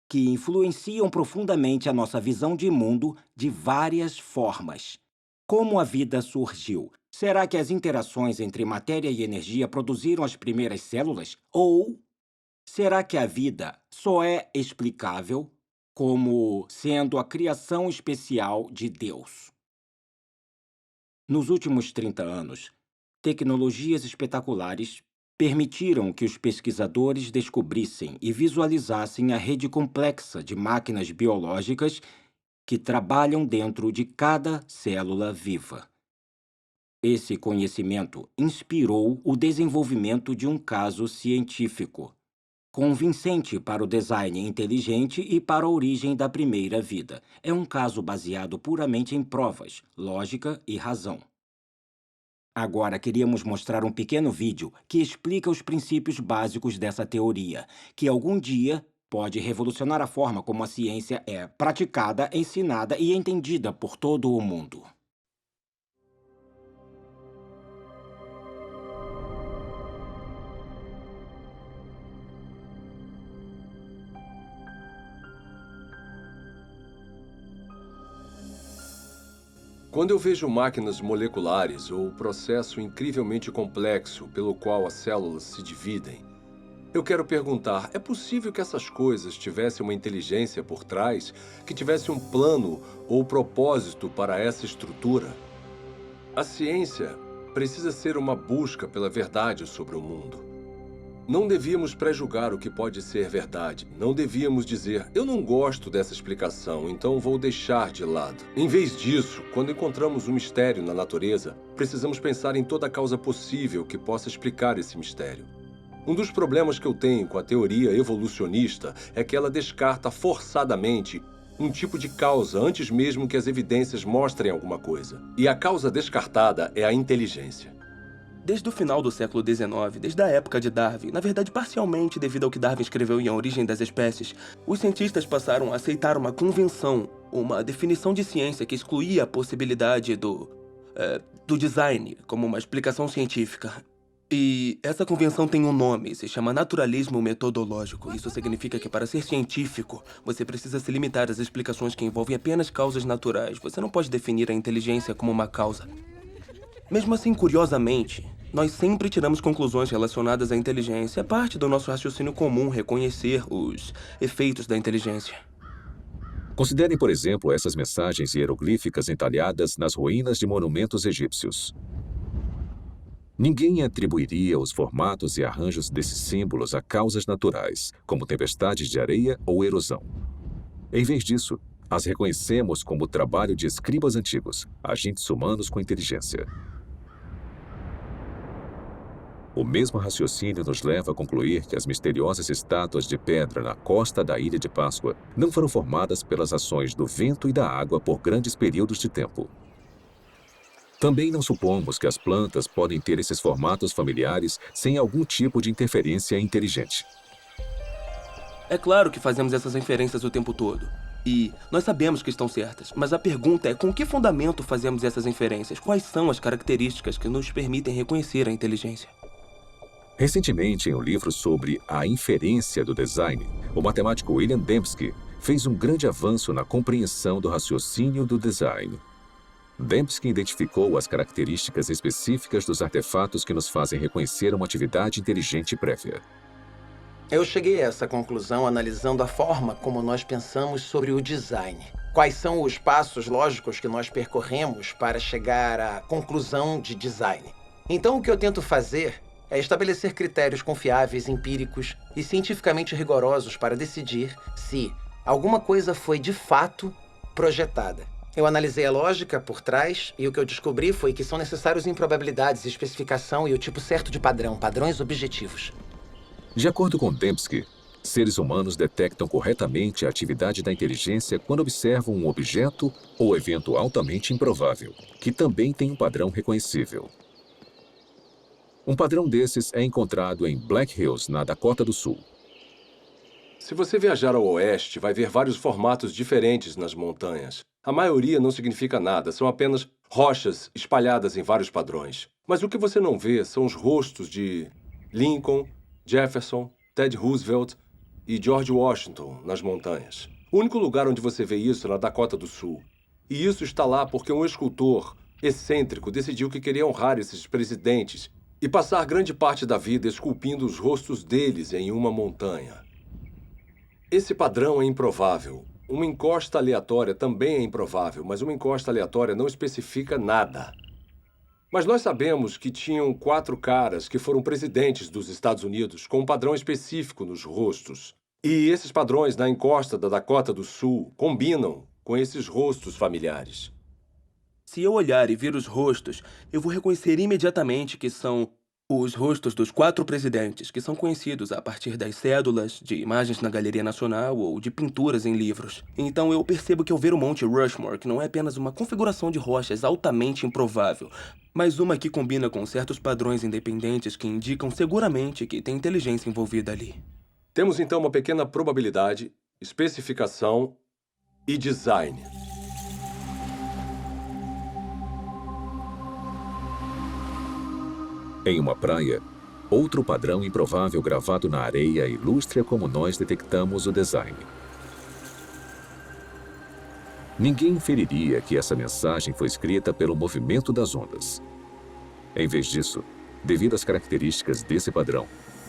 que influenciam profundamente a nossa visão de mundo de várias formas. Como a vida surgiu? Será que as interações entre matéria e energia produziram as primeiras células? Ou será que a vida só é explicável como sendo a criação especial de Deus? Nos últimos 30 anos, tecnologias espetaculares permitiram que os pesquisadores descobrissem e visualizassem a rede complexa de máquinas biológicas que trabalham dentro de cada célula viva. Esse conhecimento inspirou o desenvolvimento de um caso científico, convincente para o design inteligente e para a origem da primeira vida. É um caso baseado puramente em provas, lógica e razão. Agora queríamos mostrar um pequeno vídeo que explica os princípios básicos dessa teoria, que algum dia pode revolucionar a forma como a ciência é praticada, ensinada e entendida por todo o mundo. Quando eu vejo máquinas moleculares ou o processo incrivelmente complexo pelo qual as células se dividem, eu quero perguntar, é possível que essas coisas tivessem uma inteligência por trás, que tivesse um plano ou propósito para essa estrutura? A ciência precisa ser uma busca pela verdade sobre o mundo. Não devíamos pré-julgar o que pode ser verdade. Não devíamos dizer, eu não gosto dessa explicação, então vou deixar de lado. Em vez disso, quando encontramos um mistério na natureza, precisamos pensar em toda a causa possível que possa explicar esse mistério. Um dos problemas que eu tenho com a teoria evolucionista é que ela descarta forçadamente um tipo de causa antes mesmo que as evidências mostrem alguma coisa. E a causa descartada é a inteligência. Desde o final do século XIX, desde a época de Darwin, na verdade parcialmente devido ao que Darwin escreveu em A Origem das Espécies, os cientistas passaram a aceitar uma convenção, uma definição de ciência que excluía a possibilidade do design como uma explicação científica. E essa convenção tem um nome, se chama naturalismo metodológico. Isso significa que para ser científico, você precisa se limitar às explicações que envolvem apenas causas naturais. Você não pode definir a inteligência como uma causa. Mesmo assim, curiosamente, nós sempre tiramos conclusões relacionadas à inteligência. É parte do nosso raciocínio comum reconhecer os efeitos da inteligência. Considerem, por exemplo, essas mensagens hieroglíficas entalhadas nas ruínas de monumentos egípcios. Ninguém atribuiria os formatos e arranjos desses símbolos a causas naturais, como tempestades de areia ou erosão. Em vez disso, as reconhecemos como o trabalho de escribas antigos, agentes humanos com inteligência. O mesmo raciocínio nos leva a concluir que as misteriosas estátuas de pedra na costa da Ilha de Páscoa não foram formadas pelas ações do vento e da água por grandes períodos de tempo. Também não supomos que as plantas podem ter esses formatos familiares sem algum tipo de interferência inteligente. É claro que fazemos essas inferências o tempo todo. E nós sabemos que estão certas, mas a pergunta é com que fundamento fazemos essas inferências? Quais são as características que nos permitem reconhecer a inteligência? Recentemente, em um livro sobre a inferência do design, o matemático William Dembski fez um grande avanço na compreensão do raciocínio do design. Dembski identificou as características específicas dos artefatos que nos fazem reconhecer uma atividade inteligente prévia. Eu cheguei a essa conclusão analisando a forma como nós pensamos sobre o design. Quais são os passos lógicos que nós percorremos para chegar à conclusão de design. Então, o que eu tento fazer é estabelecer critérios confiáveis, empíricos e cientificamente rigorosos para decidir se alguma coisa foi de fato projetada. Eu analisei a lógica por trás e o que eu descobri foi que são necessários improbabilidades, especificação e o tipo certo de padrão, padrões objetivos. De acordo com Dembski, seres humanos detectam corretamente a atividade da inteligência quando observam um objeto ou evento altamente improvável, que também tem um padrão reconhecível. Um padrão desses é encontrado em Black Hills, na Dakota do Sul. Se você viajar ao oeste, vai ver vários formatos diferentes nas montanhas. A maioria não significa nada, são apenas rochas espalhadas em vários padrões. Mas o que você não vê são os rostos de Lincoln, Jefferson, Ted Roosevelt e George Washington nas montanhas. O único lugar onde você vê isso é na Dakota do Sul. E isso está lá porque um escultor excêntrico decidiu que queria honrar esses presidentes e passar grande parte da vida esculpindo os rostos deles em uma montanha. Esse padrão é improvável. Uma encosta aleatória também é improvável, mas uma encosta aleatória não especifica nada. Mas nós sabemos que tinham 4 caras que foram presidentes dos Estados Unidos com um padrão específico nos rostos. E esses padrões na encosta da Dakota do Sul combinam com esses rostos familiares. Se eu olhar e ver os rostos, eu vou reconhecer imediatamente que são os rostos dos 4 presidentes, que são conhecidos a partir das cédulas, de imagens na Galeria Nacional ou de pinturas em livros. Então eu percebo que ao ver o Monte Rushmore, que não é apenas uma configuração de rochas altamente improvável, mas uma que combina com certos padrões independentes que indicam seguramente que tem inteligência envolvida ali. Temos então uma pequena probabilidade, especificação e design. Em uma praia, outro padrão improvável gravado na areia ilustra como nós detectamos o design. Ninguém inferiria que essa mensagem foi escrita pelo movimento das ondas. Em vez disso, devido às características desse padrão,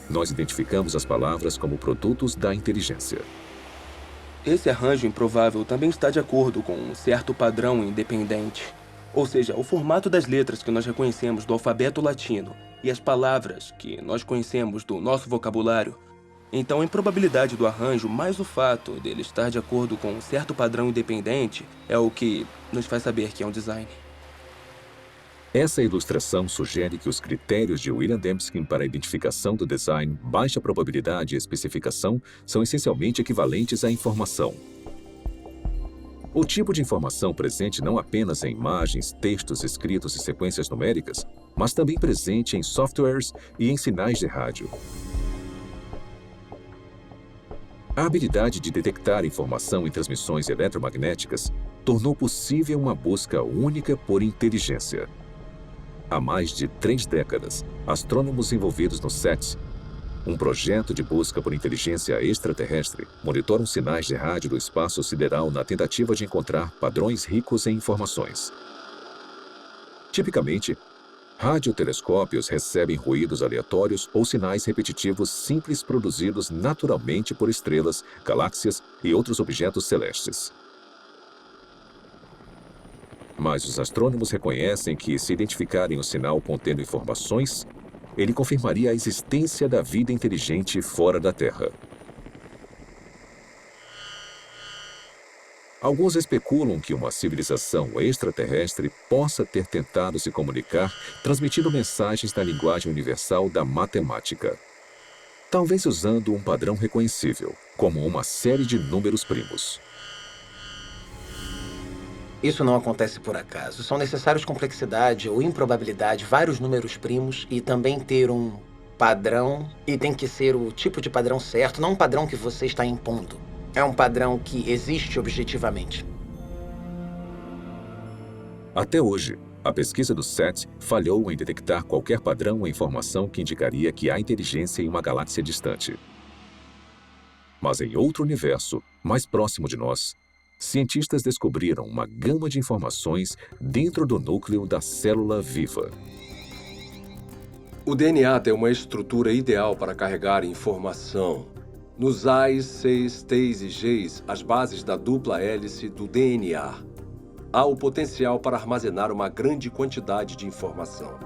nós identificamos as palavras como produtos da inteligência. Esse arranjo improvável também está de acordo com um certo padrão independente. Ou seja, o formato das letras que nós reconhecemos do alfabeto latino e as palavras que nós conhecemos do nosso vocabulário. Então, a improbabilidade do arranjo, mais o fato dele estar de acordo com um certo padrão independente, é o que nos faz saber que é um design. Essa ilustração sugere que os critérios de William Dembski para a identificação do design, baixa probabilidade e especificação são essencialmente equivalentes à informação. O tipo de informação presente não apenas em imagens, textos escritos e sequências numéricas, mas também presente em softwares e em sinais de rádio. A habilidade de detectar informação em transmissões eletromagnéticas tornou possível uma busca única por inteligência. Há mais de 3 décadas, astrônomos envolvidos no SETI, um projeto de busca por inteligência extraterrestre, monitoram sinais de rádio do espaço sideral na tentativa de encontrar padrões ricos em informações. Tipicamente, radiotelescópios recebem ruídos aleatórios ou sinais repetitivos simples produzidos naturalmente por estrelas, galáxias e outros objetos celestes. Mas os astrônomos reconhecem que, se identificarem o sinal contendo informações, ele confirmaria a existência da vida inteligente fora da Terra. Alguns especulam que uma civilização extraterrestre possa ter tentado se comunicar transmitindo mensagens na linguagem universal da matemática. Talvez usando um padrão reconhecível, como uma série de números primos. Isso não acontece por acaso. São necessários complexidade ou improbabilidade, vários números primos e também ter um padrão. E tem que ser o tipo de padrão certo, não um padrão que você está impondo. É um padrão que existe objetivamente. Até hoje, a pesquisa do SETI falhou em detectar qualquer padrão ou informação que indicaria que há inteligência em uma galáxia distante. Mas em outro universo, mais próximo de nós, cientistas descobriram uma gama de informações dentro do núcleo da célula viva. O DNA tem uma estrutura ideal para carregar informação. Nos A's, C's, T's e G's, as bases da dupla hélice do DNA, há o potencial para armazenar uma grande quantidade de informação.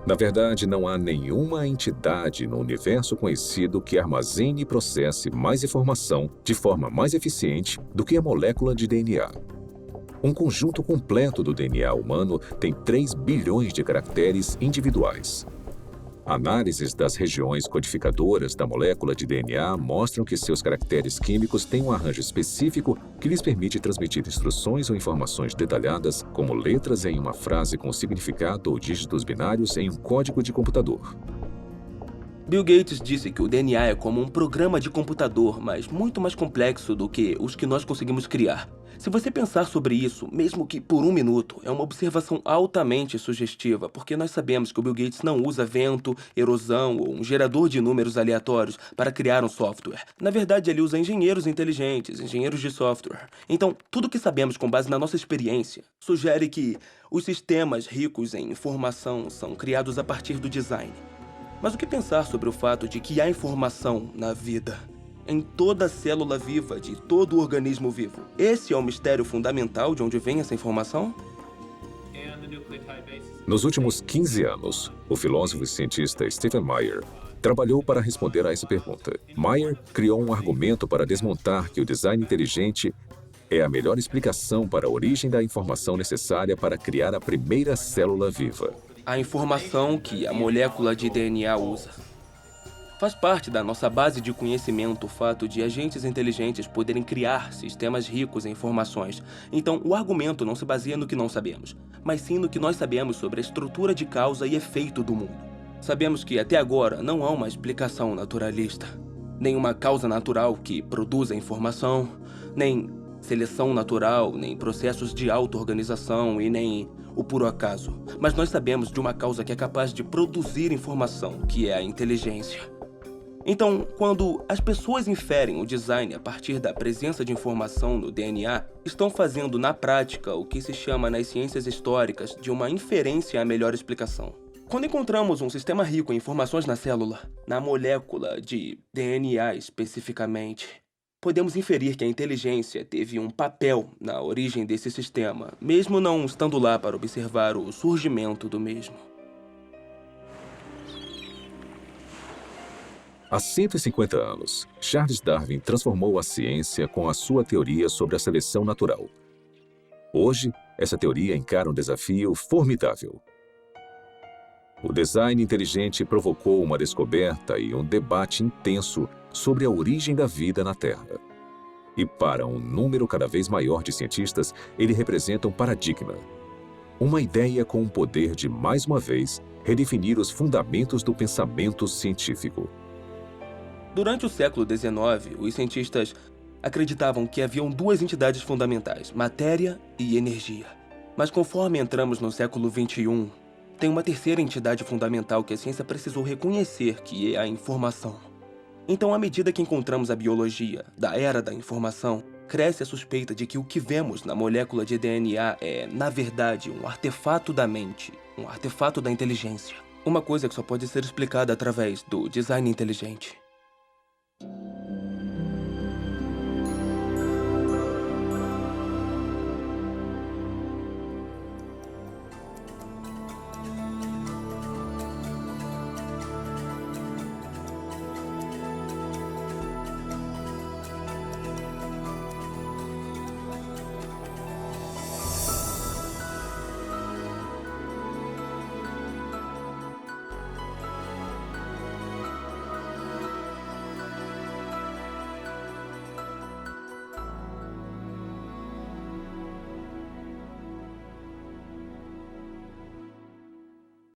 Na verdade, não há nenhuma entidade no universo conhecido que armazene e processe mais informação de forma mais eficiente do que a molécula de DNA. Um conjunto completo do DNA humano tem 3 bilhões de caracteres individuais. Análises das regiões codificadoras da molécula de DNA mostram que seus caracteres químicos têm um arranjo específico que lhes permite transmitir instruções ou informações detalhadas, como letras em uma frase com significado ou dígitos binários em um código de computador. Bill Gates disse que o DNA é como um programa de computador, mas muito mais complexo do que os que nós conseguimos criar. Se você pensar sobre isso, mesmo que por um minuto, é uma observação altamente sugestiva, porque nós sabemos que o Bill Gates não usa vento, erosão ou um gerador de números aleatórios para criar um software. Na verdade, ele usa engenheiros inteligentes, engenheiros de software. Então, tudo que sabemos com base na nossa experiência sugere que os sistemas ricos em informação são criados a partir do design. Mas o que pensar sobre o fato de que há informação na vida? Em toda célula viva de todo organismo vivo. Esse é o mistério fundamental de onde vem essa informação? Nos últimos 15 anos, o filósofo e cientista Stephen Meyer trabalhou para responder a essa pergunta. Meyer criou um argumento para desmontar que o design inteligente é a melhor explicação para a origem da informação necessária para criar a primeira célula viva. A informação que a molécula de DNA usa. Faz parte da nossa base de conhecimento o fato de agentes inteligentes poderem criar sistemas ricos em informações. Então, o argumento não se baseia no que não sabemos, mas sim no que nós sabemos sobre a estrutura de causa e efeito do mundo. Sabemos que, até agora, não há uma explicação naturalista. Nem uma causa natural que produza informação, nem seleção natural, nem processos de auto-organização e nem o puro acaso. Mas nós sabemos de uma causa que é capaz de produzir informação, que é a inteligência. Então, quando as pessoas inferem o design a partir da presença de informação no DNA, estão fazendo na prática o que se chama nas ciências históricas de uma inferência à melhor explicação. Quando encontramos um sistema rico em informações na célula, na molécula de DNA especificamente, podemos inferir que a inteligência teve um papel na origem desse sistema, mesmo não estando lá para observar o surgimento do mesmo. Há 150 anos, Charles Darwin transformou a ciência com a sua teoria sobre a seleção natural. Hoje, essa teoria encara um desafio formidável. O design inteligente provocou uma descoberta e um debate intenso sobre a origem da vida na Terra. E para um número cada vez maior de cientistas, ele representa um paradigma. Uma ideia com o poder de, mais uma vez, redefinir os fundamentos do pensamento científico. Durante o século XIX, os cientistas acreditavam que haviam duas entidades fundamentais, matéria e energia. Mas conforme entramos no século XXI, tem uma terceira entidade fundamental que a ciência precisou reconhecer, que é a informação. Então, à medida que encontramos a biologia da era da informação, cresce a suspeita de que o que vemos na molécula de DNA é, na verdade, um artefato da mente, um artefato da inteligência. Uma coisa que só pode ser explicada através do design inteligente.